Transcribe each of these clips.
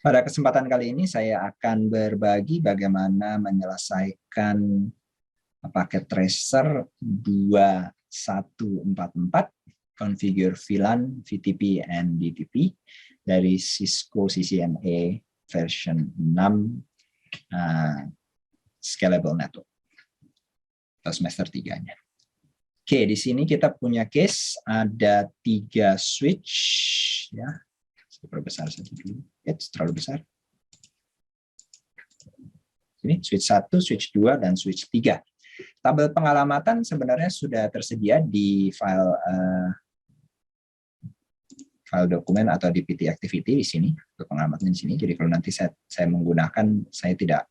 Pada kesempatan kali ini saya akan berbagi bagaimana menyelesaikan paket tracer 2144 configure VLAN, VTP, and DTP dari Cisco CCNA version 6 Scalable Network atau semester 3-nya. Oke, di sini kita punya case ada 3 switch ya. Perbesar saja dulu. Terlalu besar. Ini switch 1, switch 2, dan switch 3. Tabel pengalamatan sebenarnya sudah tersedia di file dokumen atau di PT activity di sini, pengalamatan di sini. Jadi kalau nanti saya menggunakan, saya tidak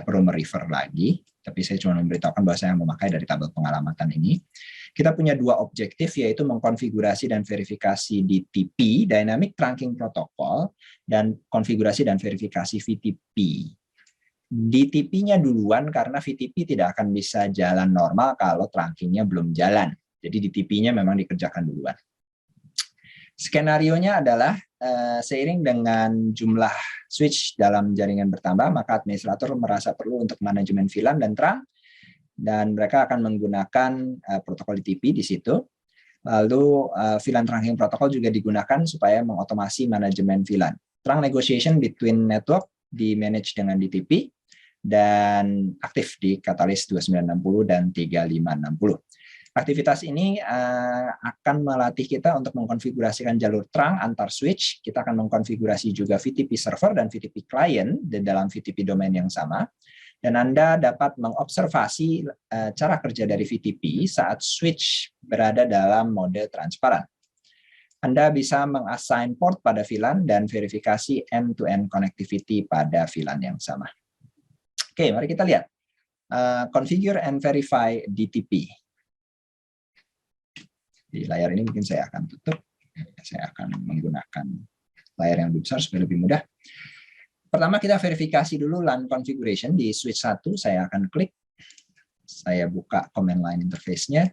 perlu merefer lagi, tapi saya cuma memberitahukan bahwa saya memakai dari tabel pengalamatan ini. Kita punya 2 objektif, yaitu mengkonfigurasi dan verifikasi DTP, Dynamic Trunking Protocol, dan konfigurasi dan verifikasi VTP. DTP-nya duluan karena VTP tidak akan bisa jalan normal kalau trunkingnya belum jalan. Jadi DTP-nya memang dikerjakan duluan. Skenarionya adalah seiring dengan jumlah switch dalam jaringan bertambah, maka administrator merasa perlu untuk manajemen VLAN dan trunk, dan mereka akan menggunakan protokol DTP di situ. Lalu VLAN trunking protokol juga digunakan supaya mengotomasi manajemen VLAN. Trunk negotiation between network di manage dengan DTP dan aktif di Catalyst 2960 dan 3560. Aktivitas ini akan melatih kita untuk mengkonfigurasikan jalur trunk antar switch. Kita akan mengkonfigurasi juga VTP server dan VTP client di dalam VTP domain yang sama. Dan Anda dapat mengobservasi cara kerja dari VTP saat switch berada dalam mode transparan. Anda bisa mengassign port pada VLAN dan verifikasi end-to-end connectivity pada VLAN yang sama. Oke, mari kita lihat. Configure and verify DTP. Di layar ini mungkin saya akan tutup. Saya akan menggunakan layar yang lebih besar supaya lebih mudah. Pertama kita verifikasi dulu LAN configuration di switch 1. Saya akan klik. Saya buka command line interface-nya.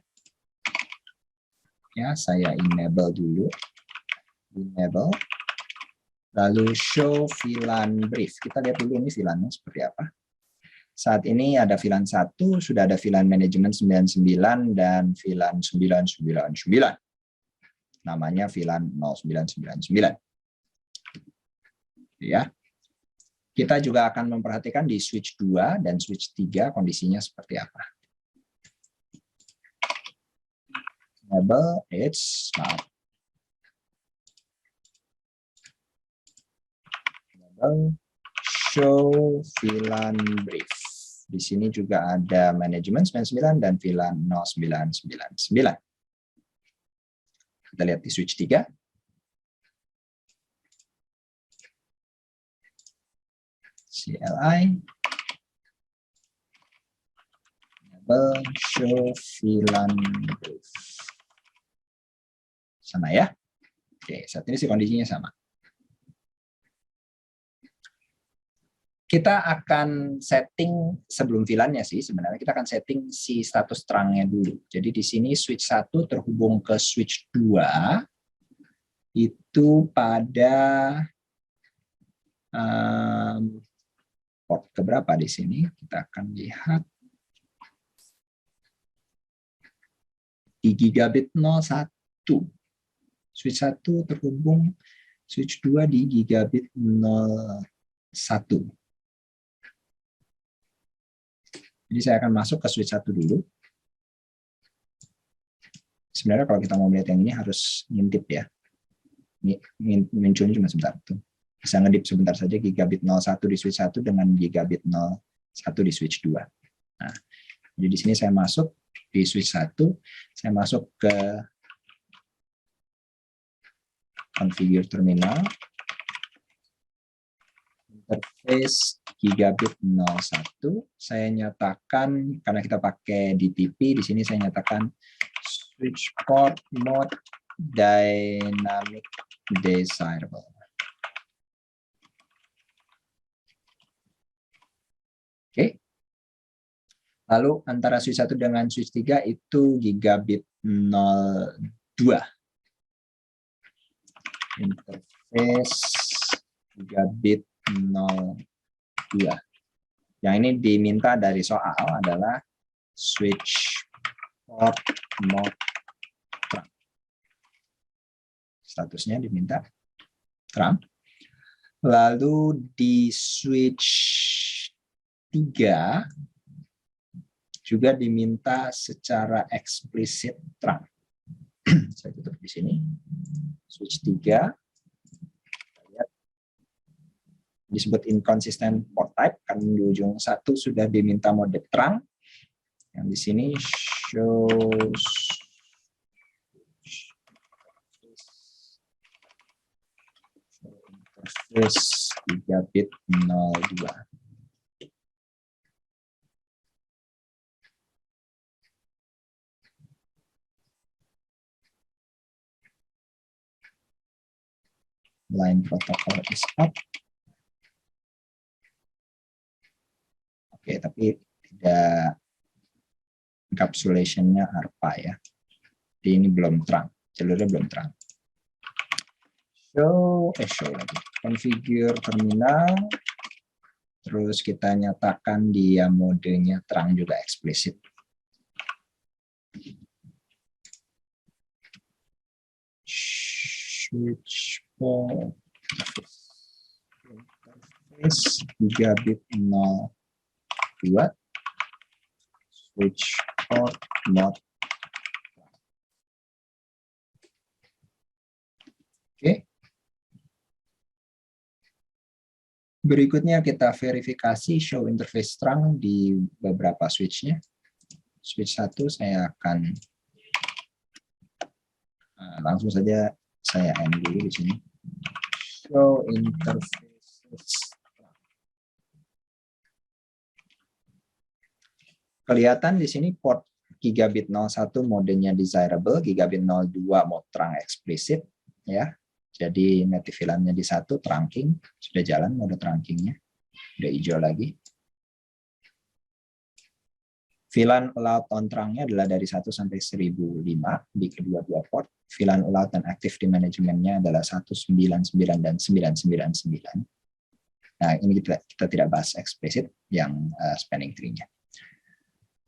Ya, saya enable dulu. Enable. Lalu show VLAN brief. Kita lihat dulu ini VLAN-nya seperti apa. Saat ini ada VLAN 1, sudah ada VLAN management 99 dan VLAN 999. Namanya VLAN 0999. Ya. Kita juga akan memperhatikan di switch 2 dan switch 3 kondisinya seperti apa. Enable, enable, show VLAN brief. Di sini juga ada manajemen 99 dan VLAN 0999. Kita lihat di switch 3. CLI, enable, show VLAN brief. Sama ya. Oke, saat ini sih kondisinya sama. Kita akan setting sebelum VLAN-nya sih, sebenarnya kita akan setting si status terangnya dulu. Jadi di sini switch 1 terhubung ke switch 2 itu pada port keberapa di sini? Kita akan lihat di gigabit 01. Switch 1 terhubung switch 2 di gigabit 01. Jadi saya akan masuk ke switch 1 dulu. Sebenarnya kalau kita mau melihat yang ini harus ngintip ya. Ini munculnya cuma sebentar tuh. Bisa ngedip sebentar saja gigabit 01 di switch 1 dengan gigabit 01 di switch 2. Nah, jadi di sini saya masuk di switch 1, saya masuk ke configure terminal, interface gigabit 01, saya nyatakan, karena kita pakai DTP, di sini saya nyatakan switch port mode dynamic desirable. Oke. Lalu antara switch 1 dengan switch 3 itu gigabit 02. Interface gigabit 02. Yang ini diminta dari soal adalah switch port mode terang. Statusnya diminta terang. Lalu di switch 3 juga diminta secara eksplisit terang. Saya tutup di sini. Switch 3 disebut inconsistent port type karena di ujung 1 sudah diminta mode terang. Yang di sini shows interface 3 bit 02. Line protocol is up. Oke, tapi tidak encapsulation-nya ARPA ya. Jadi ini belum terang, jalurnya belum terang. Show lagi. Configure terminal. Terus kita nyatakan dia modenya terang juga eksplisit. Switch port interface 3 bit 02. Switch port mode. Oke. Berikutnya kita verifikasi show interface terang di beberapa switch-nya. Switch 1 saya akan langsung saja saya end dulu di sini. Show interface. Kelihatan di sini port gigabit 01 modenya desirable, gigabit 02 mode terang eksplisit ya. Jadi native VLAN-nya di 1 trunking, sudah jalan mode trunkingnya. Udah hijau lagi. VLAN allowed on terangnya adalah dari 1 sampai 1005 di kedua-dua port. VLAN allowed dan active di manajemennya adalah 199 dan 999. Nah, ini kita tidak bahas eksplisit yang spanning tree-nya.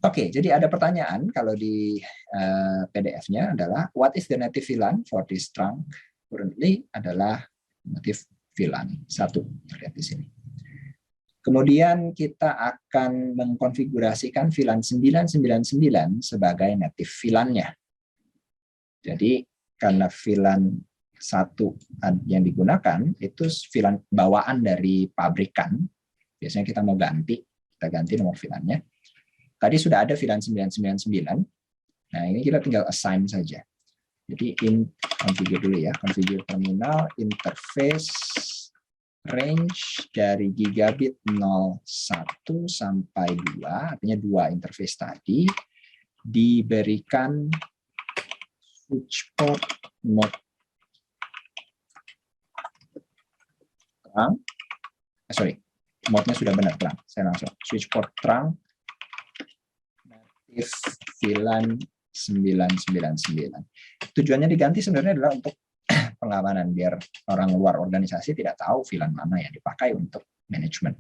Oke, jadi ada pertanyaan kalau di PDF-nya adalah what is the native VLAN for this trunk? Currently adalah native VLAN 1, terlihat di sini. Kemudian kita akan mengkonfigurasikan VLAN 999 sebagai native VLAN-nya. Jadi karena VLAN 1 yang digunakan itu VLAN bawaan dari pabrikan. Biasanya kita mau ganti, kita ganti nomor VLAN-nya. Tadi sudah ada VLAN 999. Nah, ini kita tinggal assign saja. Jadi configure dulu ya, configure terminal interface range dari gigabit 01 sampai 2, artinya 2 interface tadi, diberikan switch port mode terang. Mode-nya sudah benar terang. Saya langsung switch port terang native VLAN 999. Tujuannya diganti sebenarnya adalah untuk pengamanan, biar orang luar organisasi tidak tahu VLAN mana yang dipakai untuk manajemen.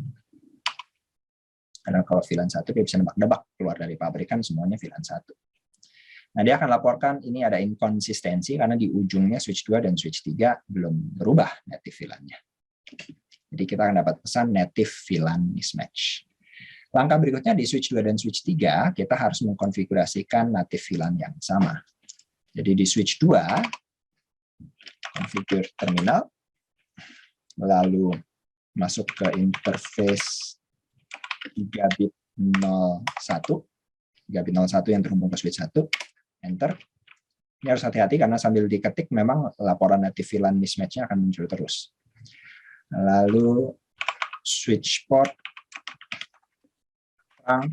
Karena kalau VLAN 1 dia bisa nebak-nebak keluar dari pabrikan semuanya VLAN 1. Nah, dia akan laporkan ini ada inkonsistensi karena di ujungnya switch 2 dan switch 3 belum berubah native VLAN-nya. Jadi kita akan dapat pesan native VLAN mismatch. Langkah berikutnya di switch 2 dan switch 3 kita harus mengkonfigurasikan native VLAN yang sama. Jadi di switch 2 configure terminal, lalu masuk ke interface gigabit 01, gigabit 01 yang terhubung ke switch 1, enter. Ini harus hati-hati karena sambil diketik memang laporan native VLAN mismatch-nya akan muncul terus. Lalu switch port terang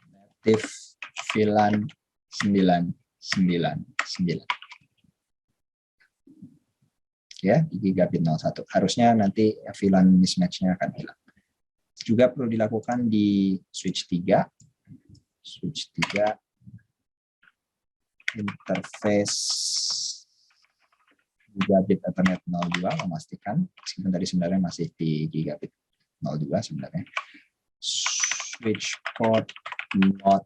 native VLAN 999. Ya, di gigabit 01. Harusnya nanti VLAN mismatch-nya akan hilang. Juga perlu dilakukan di switch 3. Switch 3 interface Gigabit Ethernet 02 memastikan, meskipun tadi sebenarnya masih di Gigabit 02 sebenarnya. Switch port mode,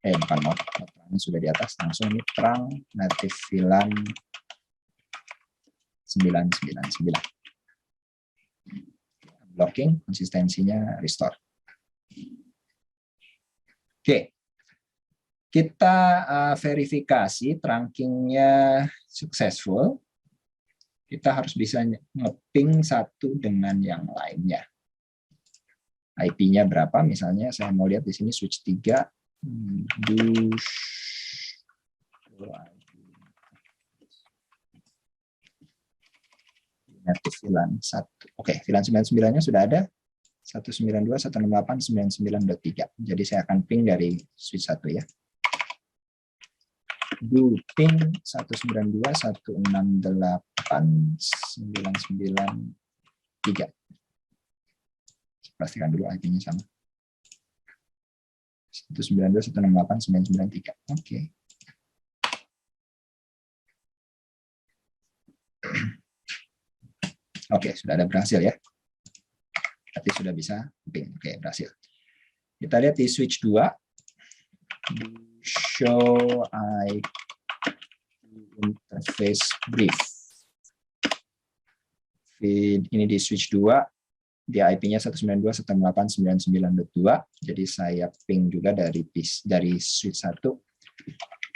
bukan mode terangnya sudah di atas, langsung ini terang native VLAN 999. Blocking, konsistensinya restore. Oke. Kita verifikasi trunkingnya successful. Kita harus bisa nge-ping satu dengan yang lainnya. IP-nya berapa? Misalnya saya mau lihat di sini switch 3 native VLAN 1. Oke, VLAN 99-nya sudah ada. 192.168.99.3. Jadi saya akan ping dari switch 1 ya. Do ping 192.168.993. Pastikan dulu IP-nya sama. 192.168.993. Oke. Oke, sudah ada berhasil ya. Berarti sudah bisa ping. Oke, berhasil. Kita lihat di switch 2. Show IP interface brief. Feed ini di switch 2, di IP-nya 192.168.99.2. Jadi saya ping juga dari switch 1.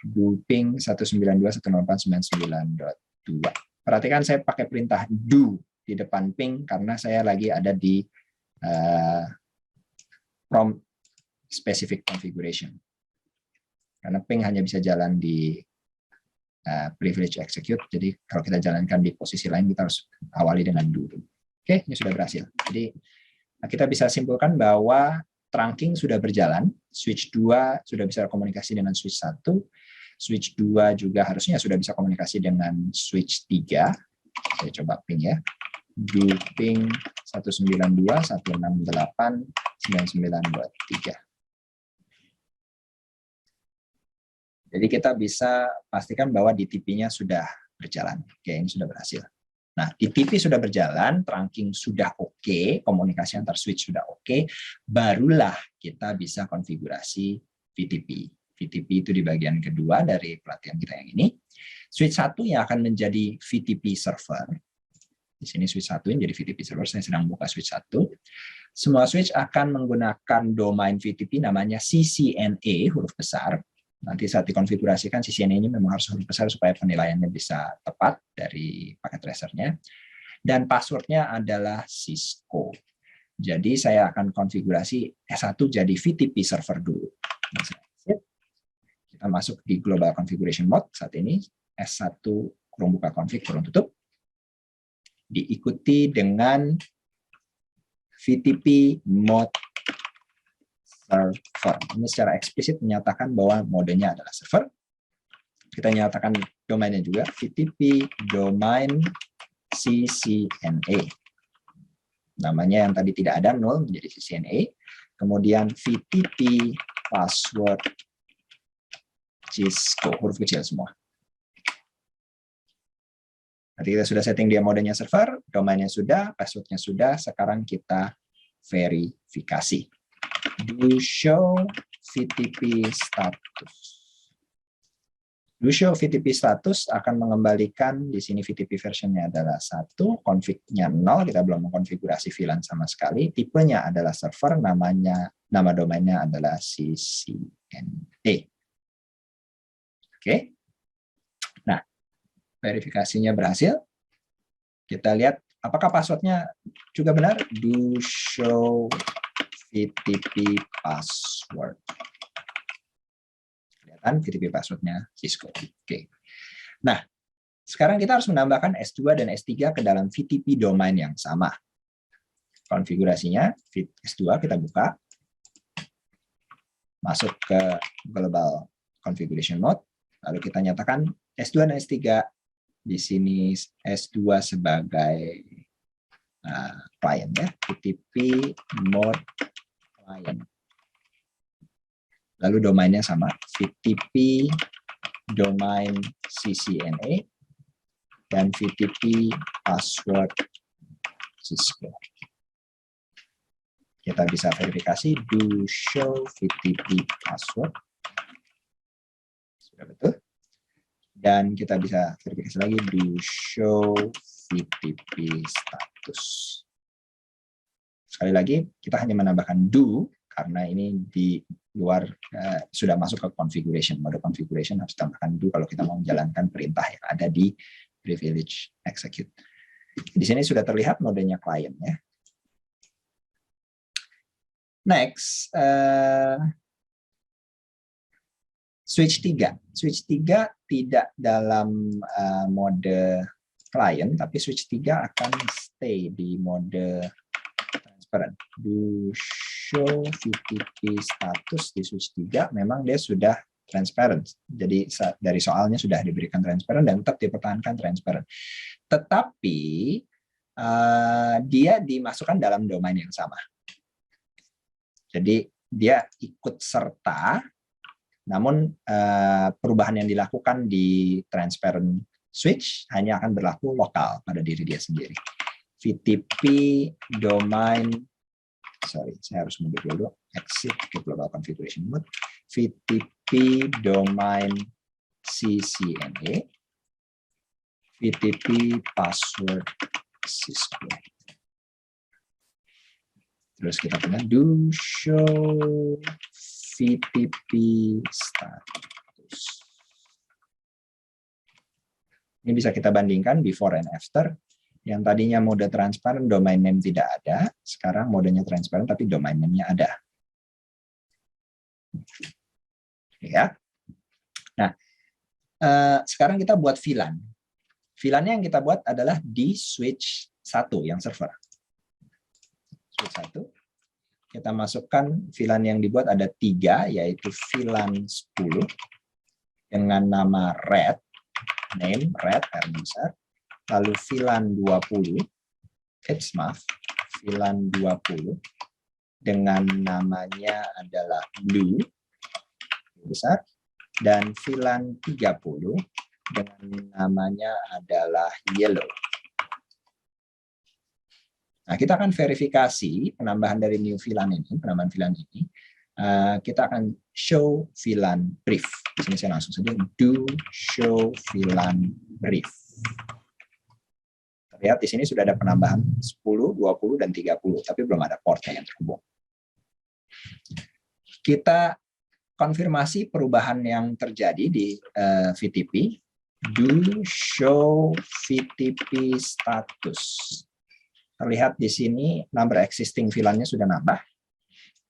Do ping 192.168.99.2. Perhatikan saya pakai perintah do di depan ping karena saya lagi ada di prompt specific configuration. Karena ping hanya bisa jalan di privilege execute, jadi kalau kita jalankan di posisi lain kita harus awali dengan do. Oke, ini sudah berhasil. Jadi kita bisa simpulkan bahwa trunking sudah berjalan, switch 2 sudah bisa komunikasi dengan switch 1, switch 2 juga harusnya sudah bisa komunikasi dengan switch 3. Saya coba ping ya. Do ping 192.168.99.3. Jadi kita bisa pastikan bahwa DTP-nya sudah berjalan. Oke, ini sudah berhasil. Nah, DTP sudah berjalan, trunking sudah oke, komunikasi antar switch sudah oke, barulah kita bisa konfigurasi VTP. VTP itu di bagian kedua dari pelatihan kita yang ini. Switch 1 yang akan menjadi VTP server. Di sini switch 1 yang jadi VTP server, saya sedang buka switch 1. Semua switch akan menggunakan domain VTP namanya CCNA, huruf besar. Nanti saat dikonfigurasikan CCNA-nya memang harus huruf besar supaya penilaiannya bisa tepat dari paket tracernya. Dan passwordnya adalah Cisco. Jadi saya akan konfigurasi S1 jadi VTP server dulu. Kita masuk di Global Configuration Mode saat ini. S1 kurung buka config kurung tutup. Diikuti dengan VTP mode server. Ini secara eksplisit menyatakan bahwa modenya adalah server. Kita nyatakan domainnya juga, VTP domain CCNA. Namanya yang tadi tidak ada, null, menjadi CCNA. Kemudian VTP password Cisco, huruf kecil semua. Nanti kita sudah setting dia modenya server, domainnya sudah, passwordnya sudah, sekarang kita verifikasi. Do show VTP status. Do show VTP status akan mengembalikan di sini VTP versionnya adalah 1, config-nya 0, kita belum mengkonfigurasi VLAN sama sekali, tipenya adalah server, nama domainnya adalah CCNA. Oke. Nah, verifikasinya berhasil. Kita lihat apakah passwordnya juga benar. Do show VTP password. Kelihatan VTP passwordnya Cisco. Oke. Nah, sekarang kita harus menambahkan S2 dan S3 ke dalam VTP domain yang sama. Konfigurasinya S2 kita buka. Masuk ke Global Configuration Mode. Lalu kita nyatakan S2 dan S3. Di sini S2 sebagai client ya, VTP mode client. Lalu domainnya sama, VTP domain CCNA. dan VTP password Cisco. Kita bisa verifikasi do show VTP password. Sudah betul. Dan kita bisa verifikasi lagi do show VTP status. Sekali lagi, kita hanya menambahkan do karena ini di luar sudah masuk ke configuration. Mode configuration harus tambahkan do kalau kita mau menjalankan perintah yang ada di privilege execute. Di sini sudah terlihat modenya klien ya. Next, switch 3. Switch 3 tidak dalam mode client, tapi switch 3 akan stay di mode transparent. Do show VTP status di switch 3, memang dia sudah transparent. Jadi dari soalnya sudah diberikan transparent dan tetap dipertahankan transparent. Tetapi dia dimasukkan dalam domain yang sama. Jadi dia ikut serta, namun perubahan yang dilakukan di transparent switch hanya akan berlaku lokal pada diri dia sendiri. VTP domain, sorry, saya harus mundur dulu, exit ke global configuration mode. VTP domain CCNA, VTP password Cisco. Terus kita punya do show VTP status. Ini bisa kita bandingkan before and after. Yang tadinya mode transparent, domain name tidak ada. Sekarang modenya transparent, tapi domain name-nya ada. Ya. Nah, sekarang kita buat VLAN. VLAN-nya yang kita buat adalah di switch 1 yang server. Switch 1. Kita masukkan VLAN yang dibuat ada 3, yaitu VLAN 10 dengan nama red, name red, R besar. Lalu VLAN 20, VLAN 20 dengan namanya adalah blue, besar. Dan VLAN 30 dengan namanya adalah yellow. Nah, kita akan verifikasi penambahan dari new VLAN ini, penambahan VLAN ini. Kita akan show VLAN brief. Di sini saya langsung saja do show VLAN brief. Lihat di sini sudah ada penambahan 10, 20, dan 30, tapi belum ada portnya yang terhubung. Kita konfirmasi perubahan yang terjadi di VTP. Do show VTP status. Terlihat di sini number existing VLAN-nya sudah nambah.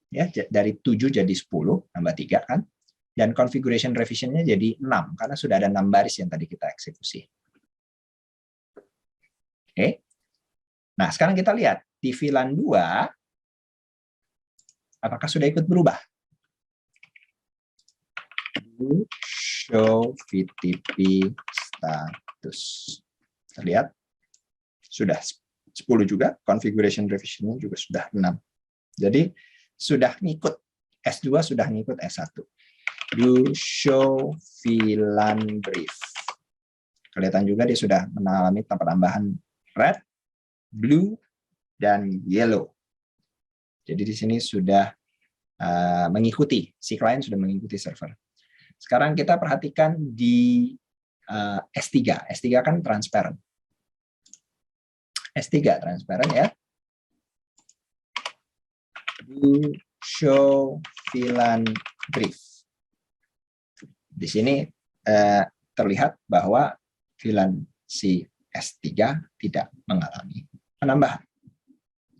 Ya, dari 7 jadi 10, nambah 3 kan. Dan configuration revision-nya jadi 6, karena sudah ada 6 baris yang tadi kita eksekusi. Oke. Nah, sekarang kita lihat di VLAN 2, apakah sudah ikut berubah? Do show VTP status. Terlihat sudah 10 juga, configuration revision-nya juga sudah 6. Jadi sudah ngikut, S2 sudah ngikut S1. Do show VLAN brief. Kelihatan juga dia sudah mengalami penambahan red, blue, dan yellow. Jadi di sini sudah mengikuti, si klien sudah mengikuti server. Sekarang kita perhatikan di S3. S3 kan transparent. S3 transparent ya. Do show VLAN brief. Di sini terlihat bahwa VLAN si S3 tidak mengalami penambahan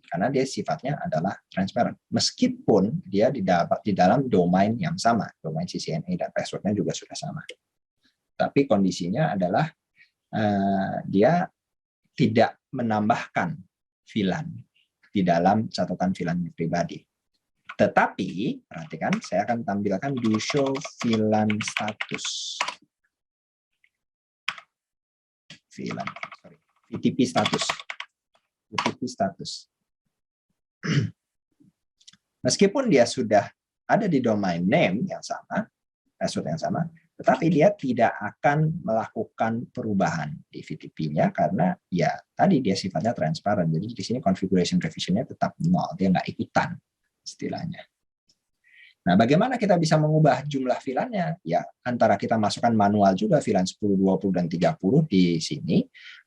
karena dia sifatnya adalah transparent. Meskipun dia di dalam domain yang sama, domain CCNA dan password-nya juga sudah sama. Tapi kondisinya adalah dia tidak menambahkan VLAN di dalam catatan VLAN pribadi. Tetapi, perhatikan, saya akan tampilkan do show VLAN status. VTP status. VTP status. Meskipun dia sudah ada di domain name yang sama, password yang sama, Tetapi dia tidak akan melakukan perubahan di VTP-nya karena ya tadi dia sifatnya transparan. Jadi di sini configuration revision-nya tetap nol, dia nggak ikutan istilahnya. Nah, bagaimana kita bisa mengubah jumlah VLAN-nya? Ya, antara kita masukkan manual juga VLAN 10, 20, dan 30 di sini,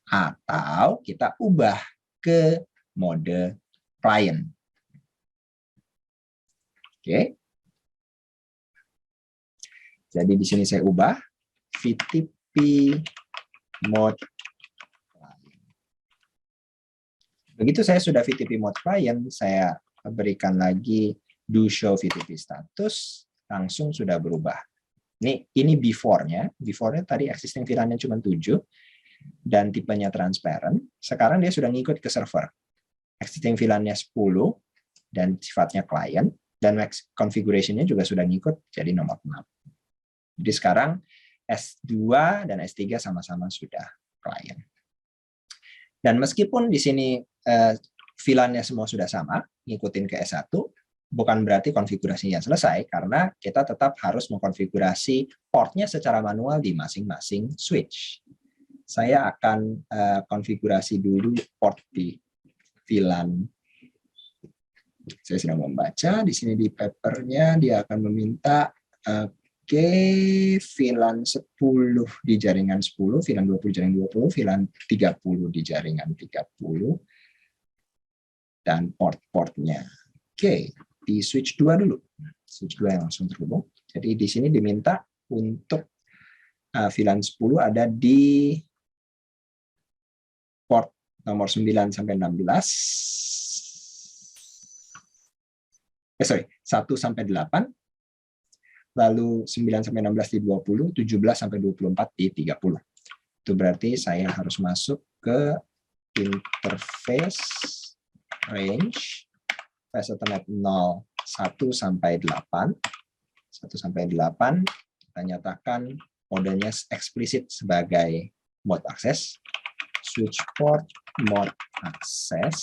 atau kita ubah ke mode client. Oke. Jadi di sini saya ubah VTP mode client. Begitu saya sudah VTP mode client, saya berikan lagi do show VTP status, langsung sudah berubah. Ini before-nya. Before-nya tadi existing VLAN-nya cuma 7 dan tipenya transparent. Sekarang dia sudah ngikut ke server. Existing VLAN-nya 10 dan sifatnya client, dan configuration-nya juga sudah ngikut jadi nomor 6. Jadi sekarang S2 dan S3 sama-sama sudah client. Dan meskipun di sini VLAN-nya semua sudah sama, ngikutin ke S1, bukan berarti konfigurasinya selesai, karena kita tetap harus mengkonfigurasi portnya secara manual di masing-masing switch. Saya akan konfigurasi dulu port di VLAN. Saya sedang membaca, di sini di papernya dia akan meminta VLAN 10 di jaringan 10, VLAN 20 jaringan 20, VLAN 30 di jaringan 30, dan port-portnya. Oke, di switch 2 dulu. Switch 2 yang langsung terhubung. Jadi di sini diminta untuk VLAN 10 ada di port nomor 9 sampai 16. 1 sampai 8. Lalu 9 sampai 16 di 20, 17 sampai 24 di 30. Itu berarti saya harus masuk ke interface range fast Ethernet 0, 1 sampai 8. 1 sampai 8 kita nyatakan modenya eksplisit sebagai mode access, switch port mode access,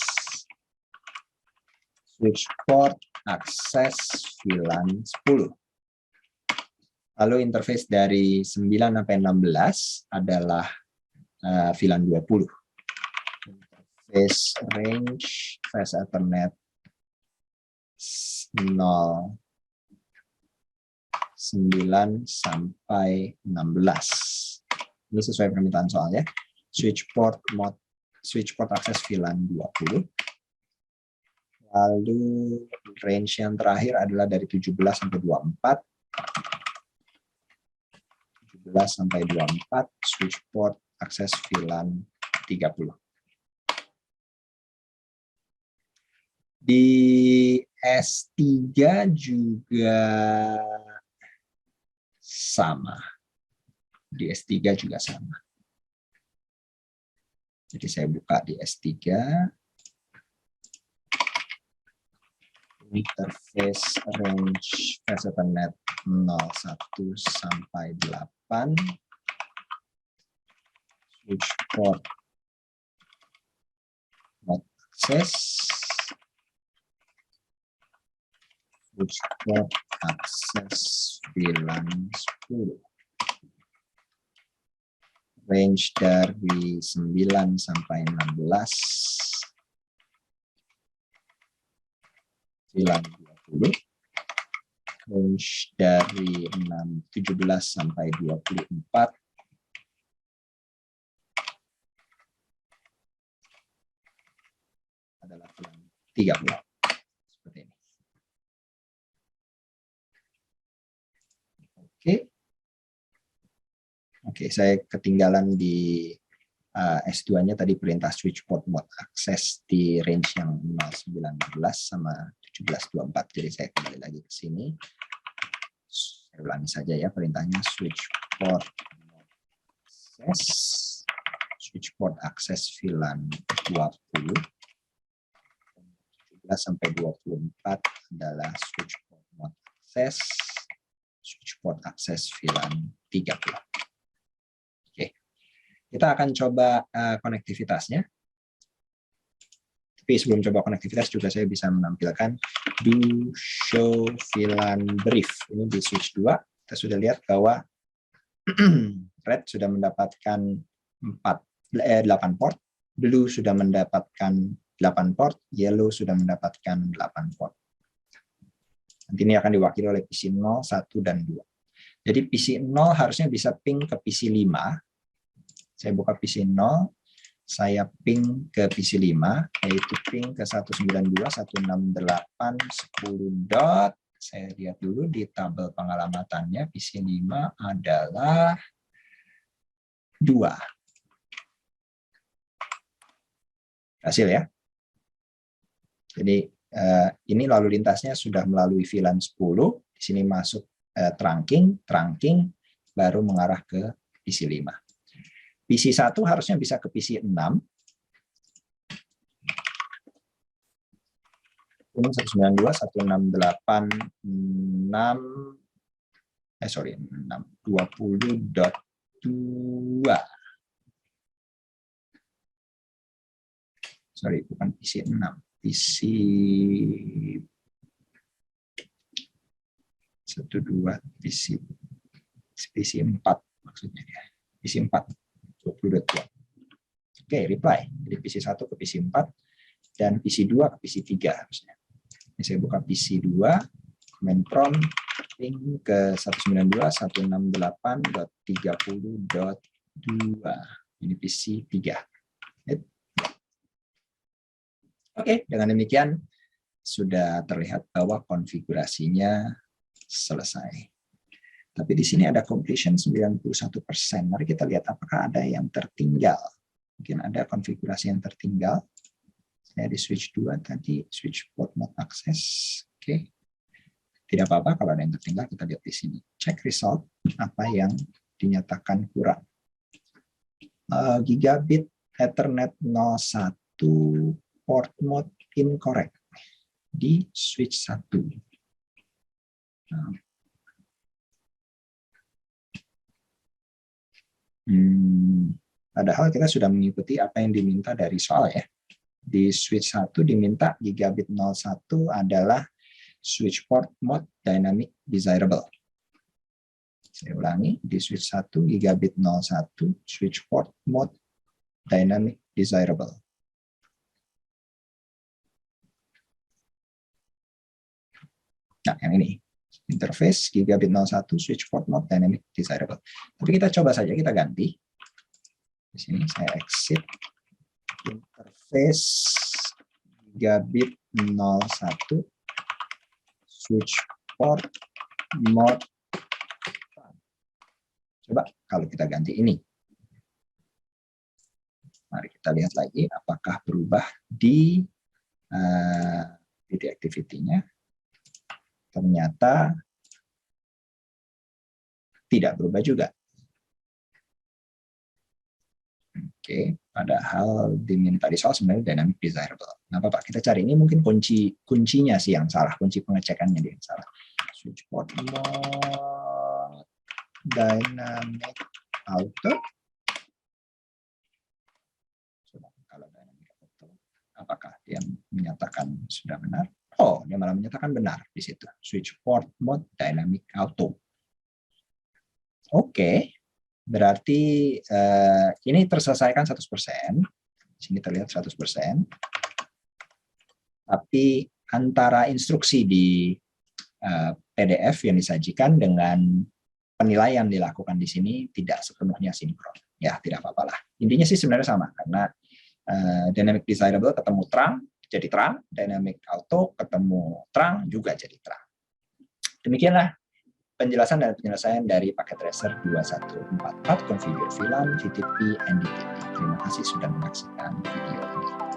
switch port access VLAN 10. Lalu interface dari 9 sampai 16 adalah VLAN 20. Interface range fast Ethernet 0, 9 sampai 16. Ini sesuai permintaan soalnya. Switch port access VLAN 20. Lalu range yang terakhir adalah dari 17 sampai 24. 17 sampai 24, switch port akses VLAN 30. Di S3 juga sama. Di S3 juga sama. Jadi saya buka di S3. Interface range fast Ethernet 01 sampai 8. Switch port mode access. Switch port access VLAN 10. Range dari 9 sampai 16. VLAN 20. Range dari 17 sampai 24. Adalah VLAN 30. Seperti ini. Oke, saya ketinggalan di S2-nya tadi perintah switch port mode access di range yang 019 sama 1724. Jadi saya kembali lagi ke sini. Saya ulangi saja ya perintahnya, switch port mode access, switch port access VLAN 20. 17 sampai 24 adalah switch port mode access, switch port access VLAN 30. Kita akan coba konektivitasnya. Tapi sebelum coba konektivitas juga saya bisa menampilkan do show VLAN brief. Ini di switch 2, kita sudah lihat bahwa Red sudah mendapatkan 8 port, blue sudah mendapatkan 8 port, yellow sudah mendapatkan 8 port. Nanti ini akan diwakili oleh PC 0, 1, dan 2. Jadi PC 0 harusnya bisa ping ke PC 5. Saya buka PC 0, saya ping ke PC 5, yaitu ping ke 192.168.10. Saya lihat dulu di tabel pengalamatannya, PC 5 adalah 2. Hasil ya. Jadi ini lalu lintasnya sudah melalui VLAN 10, di sini masuk trunking, baru mengarah ke PC 5. PC 1 harusnya bisa ke PC 6. Ini 192.168.20.2. Sorry, bukan PC 6. PC 12, PC 4 maksudnya ya. PC 4, 20.2. Oke, reply. Jadi PC 1 ke PC 4 dan PC 2 ke PC 3 harusnya. Ini saya buka PC 2, command prompt ping ke 192.168.30.2. Ini PC 3. Oke, dengan demikian sudah terlihat bahwa konfigurasinya selesai. Tapi di sini ada completion 91%. Mari kita lihat apakah ada yang tertinggal. Mungkin ada konfigurasi yang tertinggal. Saya di switch 2 tadi, switch port mode access. Oke. Tidak apa-apa kalau ada yang tertinggal, kita lihat di sini. Check result, apa yang dinyatakan kurang. Gigabit Ethernet 01 port mode incorrect di switch 1. Padahal kita sudah mengikuti apa yang diminta dari soal ya. Di switch 1 diminta gigabit 01 adalah switch port mode dynamic desirable. Saya ulangi, di switch 1 gigabit 01 switch port mode dynamic desirable. Nah, yang ini. Interface gigabit 01 switch port mode dynamic desirable. Tapi kita coba saja, kita ganti. Di sini saya exit interface gigabit 01 switch port mode. Coba kalau kita ganti ini. Mari kita lihat lagi apakah berubah di activity-nya. Ternyata tidak berubah juga. Oke, padahal diminta di soal sebenarnya dynamic desirable. Nah, Pak, kita cari ini mungkin kuncinya sih yang salah, kunci pengecekannya dia yang salah. Switch port mode dynamic auto. Coba kalau dynamic auto, apakah dia menyatakan sudah benar? Oh, dia malah menyatakan benar di situ. Switch port mode dynamic auto. Oke. Berarti ini terselesaikan 100%. Sini terlihat 100%. Tapi antara instruksi di PDF yang disajikan dengan penilaian dilakukan di sini tidak sepenuhnya sinkron. Ya, tidak apa-apa lah. Intinya sih sebenarnya sama, karena dynamic desirable ketemu terang, jadi terang. Dynamic auto ketemu terang, juga jadi terang. Demikianlah penjelasan dan penyelesaian dari paket tracer 2144 configure VLAN, VTP, NDTP. Terima kasih sudah menyaksikan video ini.